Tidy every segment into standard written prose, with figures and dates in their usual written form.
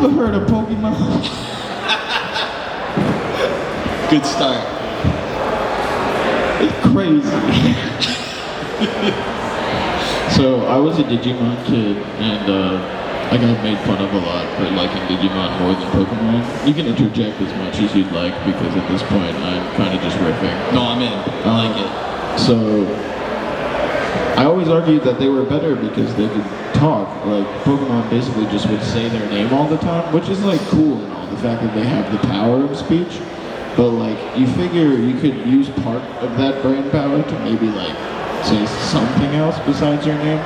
ever heard of Pokemon? Good start. It's crazy. So I was a Digimon kid, and I got made fun of a lot for liking Digimon more than Pokemon. You can interject as much as you'd like, because at this point I'm kind of just riffing. No, I'm in. I like it. So I always argued that they were better because they could talk. Like, Pokemon basically just would say their name all the time, which is like cool and all, the fact that they have the power of speech. But like, you figure you could use part of that brain power to maybe like say something else besides your name.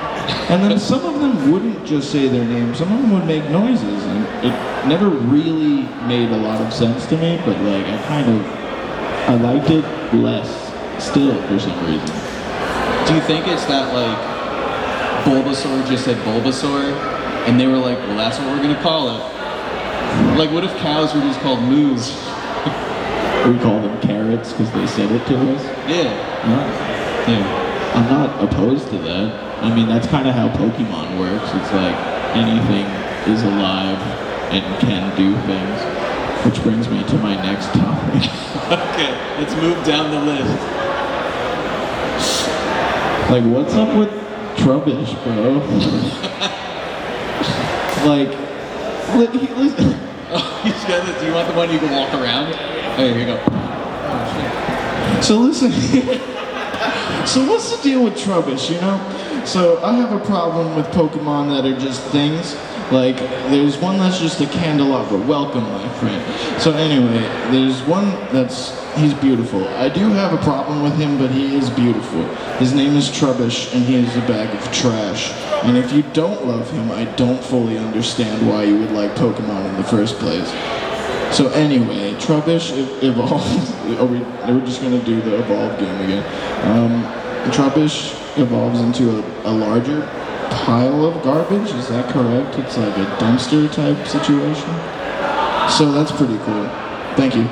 And then some of them wouldn't just say their name, some of them would make noises, and it never really made a lot of sense to me, but like, I liked it less still for some reason. Do you think it's that like Bulbasaur just said Bulbasaur and they were like, well, that's what we're gonna call it? Like, what if cows were just called moos? We call them carrots because they said it to us? Yeah. Yeah. I'm not opposed to that. I mean, that's kind of how Pokemon works. It's like anything is alive and can do things. Which brings me to my next topic. Okay, let's move down the list. Like, what's up with Trubbish, bro? Like, listen. Oh, do you want the one you can walk around? Oh, here you go. So listen. So what's the deal with Trubbish, you know? So I have a problem with Pokemon that are just things. Like, there's one that's just a candelabra. Welcome, my friend. So anyway, there's one he's beautiful. I do have a problem with him, but he is beautiful. His name is Trubbish, and he is a bag of trash. And if you don't love him, I don't fully understand why you would like Pokemon in the first place. So anyway, Trubbish evolves. We're just gonna do the evolve game again. Trubbish evolves into a larger pile of garbage. Is that correct? It's like a dumpster type situation. So that's pretty cool. Thank you.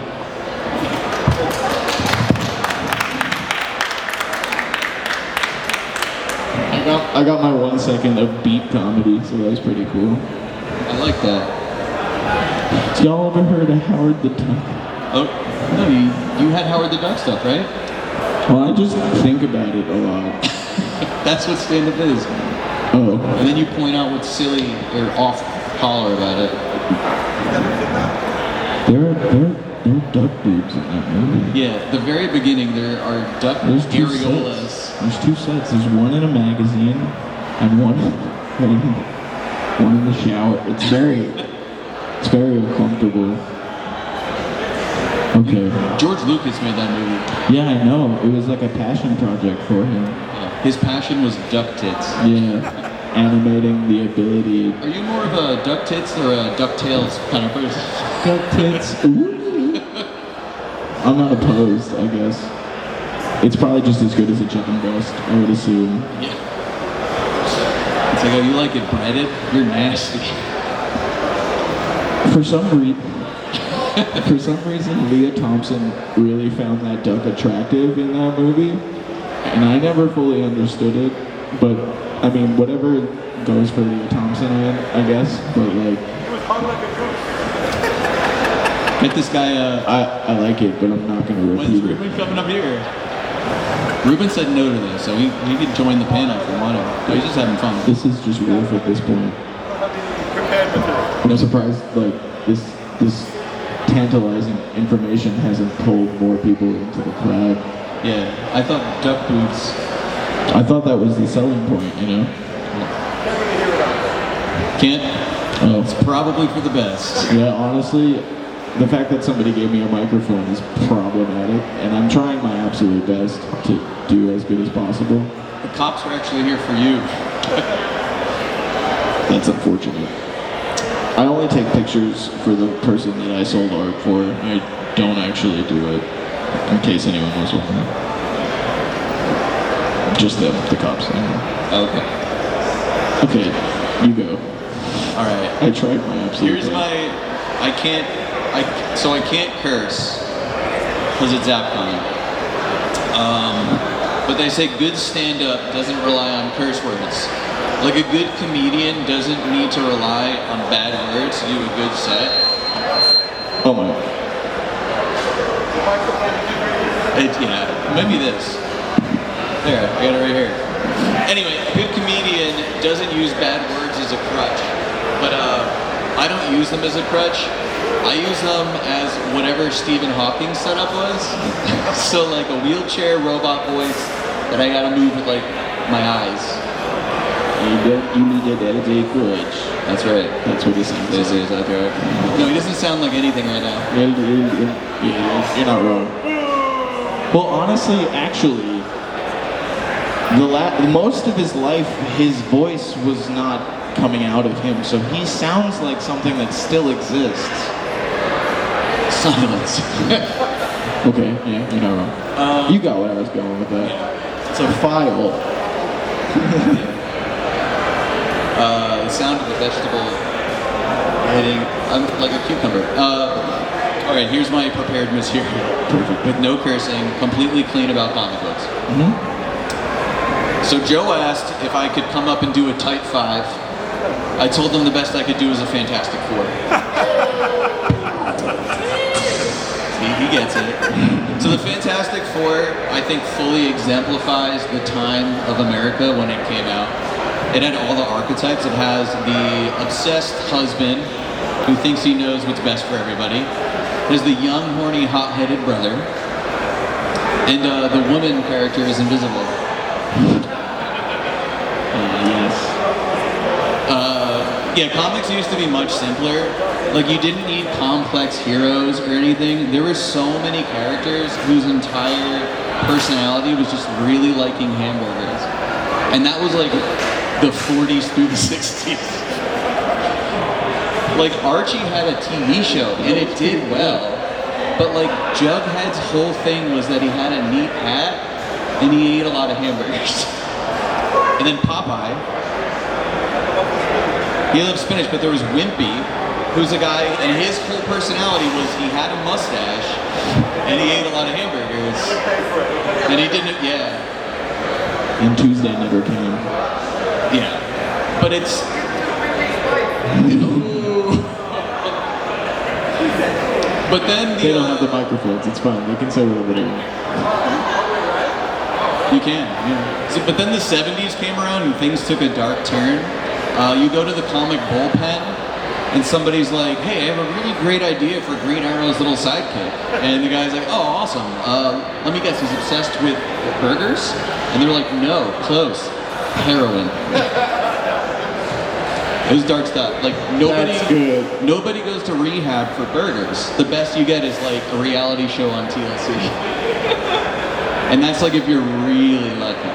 I got my 1 second of beat comedy, so that was pretty cool. I like that. Y'all ever heard of Howard the Duck? Oh, no, you had Howard the Duck stuff, right? Well, I just think about it a lot. That's what stand-up is. Oh. And then you point out what's silly or off-color about it. There are duck dudes in that movie. Yeah, the very beginning there are duck areolas. There's two sets. There's one in a magazine and one in the shower. It's very uncomfortable. Okay. George Lucas made that movie. Yeah, I know. It was like a passion project for him. Yeah. His passion was duck tits. Yeah. Animating the ability. Are you more of a duck tits or a DuckTales kind of person? Duck tits. Ooh. I'm not opposed, I guess. It's probably just as good as a chicken breast, I would assume. Yeah. It's like, oh, you like it breaded? You're nasty. For some reason, Leah Thompson really found that duck attractive in that movie, and I never fully understood it. But I mean, whatever goes for Leah Thompson, I guess. But like, He was hung like a goose. Get this guy. I like it, but I'm not gonna When's repeat it. Ruben coming up here? Ruben said no to this, so he could join the panel if he wanted. No, he's just having fun. This is just riff at this point. I don't have any prepared material. I'm surprised like this tantalizing information hasn't pulled more people into the crowd. Yeah, I thought duck boots. I thought that was the selling point, you know? Can't. Oh. It's probably for the best. Yeah, honestly, the fact that somebody gave me a microphone is problematic, and I'm trying my absolute best to do as good as possible. The cops are actually here for you. That's unfortunate. I only take pictures for the person that I sold art for. I don't actually do it, in case anyone was wondering. Just them, the cops. Okay. Okay, you go. All right. I tried my absolute Here's best. I can't curse because it's ZappCon. but they say good stand-up doesn't rely on curse words. Like a good comedian doesn't need to rely on bad words to do a good set. Oh my. Yeah, maybe this. There, I got it right here. Anyway, a good comedian doesn't use bad words as a crutch, but I don't use them as a crutch. I use them as whatever Stephen Hawking's setup was. So like a wheelchair robot voice that I gotta move with like my eyes. You need that as a crutch. That's right. That's what he sounds This like. is that's right. No, he doesn't sound like anything right now. Yeah, you're not wrong. Well, honestly, actually, most of his life, his voice was not coming out of him, so he sounds like something that still exists. Silence. Okay, yeah, you're not wrong. You got where I was going with that. Yeah. It's a file. The sound of a vegetable hitting like a cucumber. All right, here's my prepared material. Perfect. With no cursing, completely clean about comic books. Mm-hmm. So Joe asked if I could come up and do a Type 5. I told them the best I could do is a Fantastic Four. He gets it. So the Fantastic Four, I think, fully exemplifies the time of America when it came out. It had all the archetypes. It has the obsessed husband who thinks he knows what's best for everybody. There's the young, horny, hot-headed brother. And the woman character is invisible. Yes. Yeah, comics used to be much simpler. Like, you didn't need complex heroes or anything. There were so many characters whose entire personality was just really liking hamburgers. And that was like the 40s through the 60s. Like, Archie had a TV show, and it did well. But, like, Jughead's whole thing was that he had a neat hat, and he ate a lot of hamburgers. And then Popeye, he loved spinach, but there was Wimpy, who's a guy, and his whole personality was he had a mustache, and he ate a lot of hamburgers. And he didn't, yeah. And Tuesday never came. Yeah. But it's... But then They don't have the microphones, it's fine. They can say whatever they want. You can, yeah. So, but then the 70s came around and things took a dark turn. You go to the comic bullpen, and somebody's like, hey, I have a really great idea for Green Arrow's little sidekick. And the guy's like, oh, awesome. Let me guess, he's obsessed with burgers? And they're like, no, close. Heroin. It was dark stuff. Like, That's good. nobody goes to rehab for burgers. The best you get is like a reality show on TLC. And that's like if you're really lucky.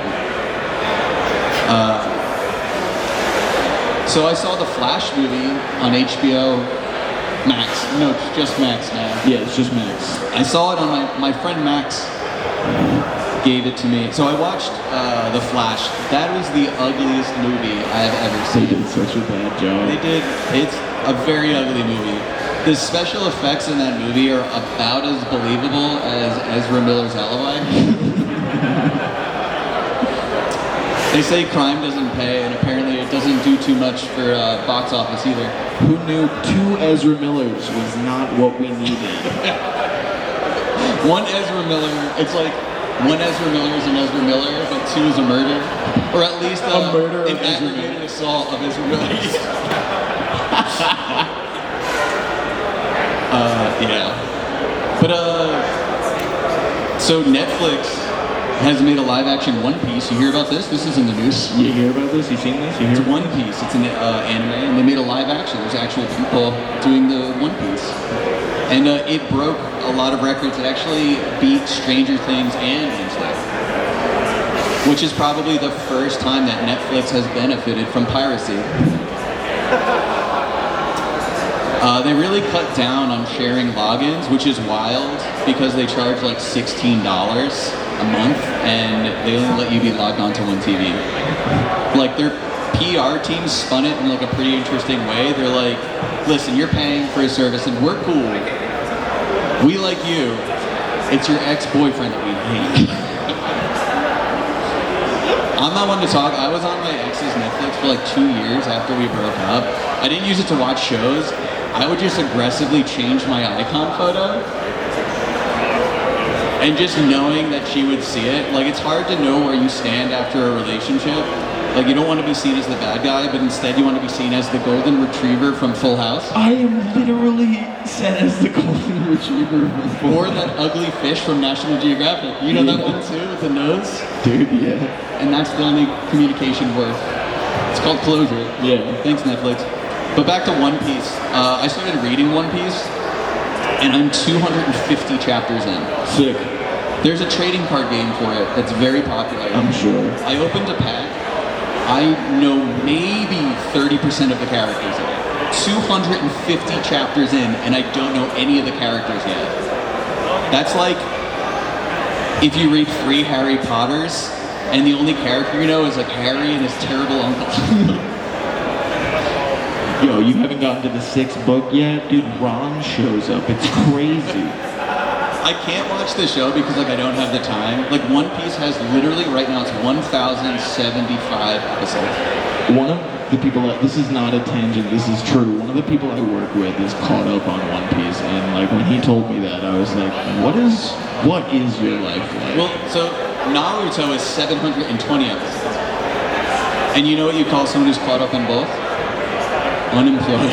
So I saw the Flash movie on HBO Max. No, it's just Max now. Yeah, it's just Max. I saw it on my friend Max gave it to me. So I watched The Flash. That was the ugliest movie I have ever They seen. did such a bad job. They did. It's a very ugly movie. The special effects in that movie are about as believable as Ezra Miller's alibi. They say crime doesn't pay, and apparently it doesn't do too much for box office either. Who knew 2 Ezra Millers was not what we needed? One Ezra Miller, it's like one Ezra Miller is an Ezra Miller, but 2 is a murder. Or at least A murder of an Ezra aggravated assault of Ezra Miller. Yeah. But, so Netflix has made a live-action One Piece. You hear about this? This is in the news. You hear about this? You seen this? You It's hear One Piece. It's an anime, and they made a live action. There's actual people doing the One Piece. And it broke a lot of records. It actually beat Stranger Things and Wednesday, which is probably the first time that Netflix has benefited from piracy. They really cut down on sharing logins, which is wild because they charge like $16 a month, and they only let you be logged onto one TV. Like, their PR team spun it in like a pretty interesting way. They're like, listen, you're paying for a service and we're cool. We like you. It's your ex-boyfriend that we hate. I'm not one to talk. I was on my ex's Netflix for like 2 years after we broke up. I didn't use it to watch shows. I would just aggressively change my icon photo. And just knowing that she would see it, like it's hard to know where you stand after a relationship. Like you don't want to be seen as the bad guy, but instead you want to be seen as the golden retriever from Full House. I am literally set as the golden retriever. Or that ugly fish from National Geographic. You know that one too, with the nose? Dude, yeah. And that's the only communication worth. It's called closure. Yeah. Thanks, Netflix. But back to One Piece. I started reading One Piece, and I'm 250 chapters in. Sick. There's a trading card game for it that's very popular. I'm sure. I opened a pack. I know maybe 30% of the characters in it. 250 chapters in, and I don't know any of the characters yet. That's like if you read 3 Harry Potters, and the only character you know is like Harry and his terrible uncle. Yo, you haven't gotten to the 6th book yet? Dude, Ron shows up. It's crazy. I can't watch the show because like I don't have the time. Like One Piece has literally right now it's 1,075 episodes. One of the people this is not a tangent, this is true. One of the people I work with is caught up on One Piece, and like when he told me that, I was like, what is your life like? Well, so Naruto is 720 episodes. And you know what you call someone who's caught up in both? Unemployed.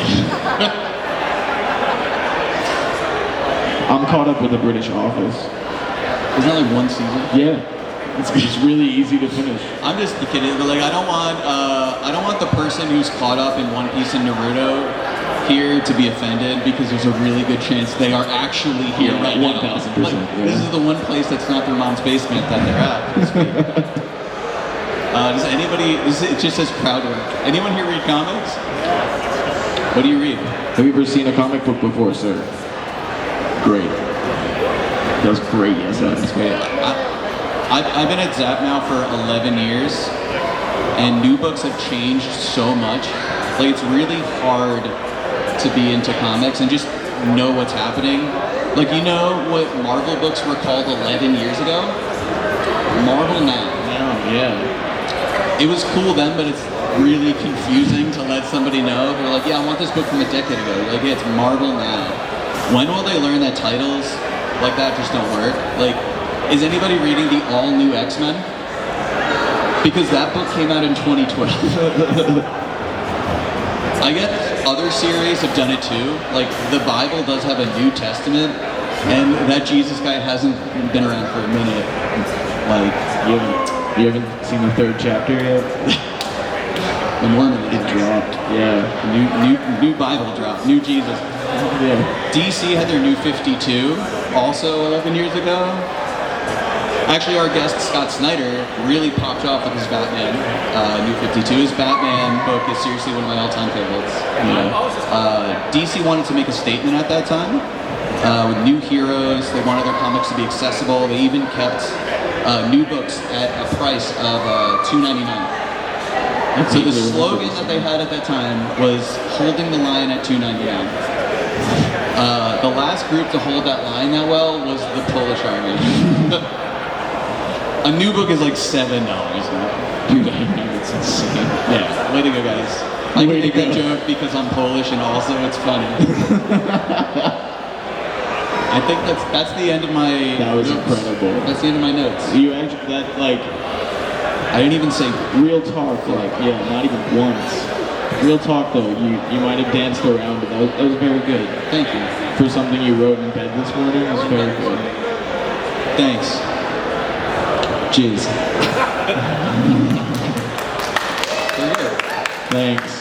I'm caught up with the British Office. Isn't that like one season? Yeah. It's really easy to finish. I'm just kidding, but like I don't want the person who's caught up in One Piece and Naruto here to be offended because there's a really good chance they are actually here right now. 1,000%. Like, this is the one place that's not their mom's basement that they're at. Does anybody? It just says crowd work. Anyone here read comics? What do you read? Have you ever seen a comic book before, sir? Great. That was great, yes. That's great. I've been at Zapp now for 11 years, and new books have changed so much. Like it's really hard to be into comics and just know what's happening. Like you know what Marvel books were called 11 years ago? Marvel now. Yeah. It was cool then, but it's really confusing to let somebody know. They're like, yeah, I want this book from a decade ago. You're like, yeah, it's Marvel now. When will they learn that titles like that just don't work? Like, is anybody reading the all-new X-Men? Because that book came out in 2012. I guess other series have done it too. Like, the Bible does have a New Testament, and that Jesus guy hasn't been around for a minute. Like, You haven't seen the 3rd chapter yet? the Mormon It dropped. Yeah. New Bible drop, new Jesus. Yeah. DC had their new 52, also 11 years ago. Actually, our guest Scott Snyder really popped off with his Batman new 52. His Batman book is seriously one of my all-time favorites. Yeah. DC wanted to make a statement at that time with new heroes. They wanted their comics to be accessible. They even kept new books at a price of $2.99. So the slogan that they had at that time was holding the line at $2.99. The last group to hold that line that well was the Polish Army. A new book is like $7 now. Dude, I know, it's insane. Yeah, way to go, guys. I can make that joke because I'm Polish and also it's funny. I think that's the end of my That was notes. incredible. That's the end of my notes. You actually, that, like, I didn't even say real talk, like, yeah, not even once. Real talk, though, you might have danced around, but that was very good. thank you. For something you wrote in bed this morning, it was very good. Thanks. Jizz. Very good. Thanks.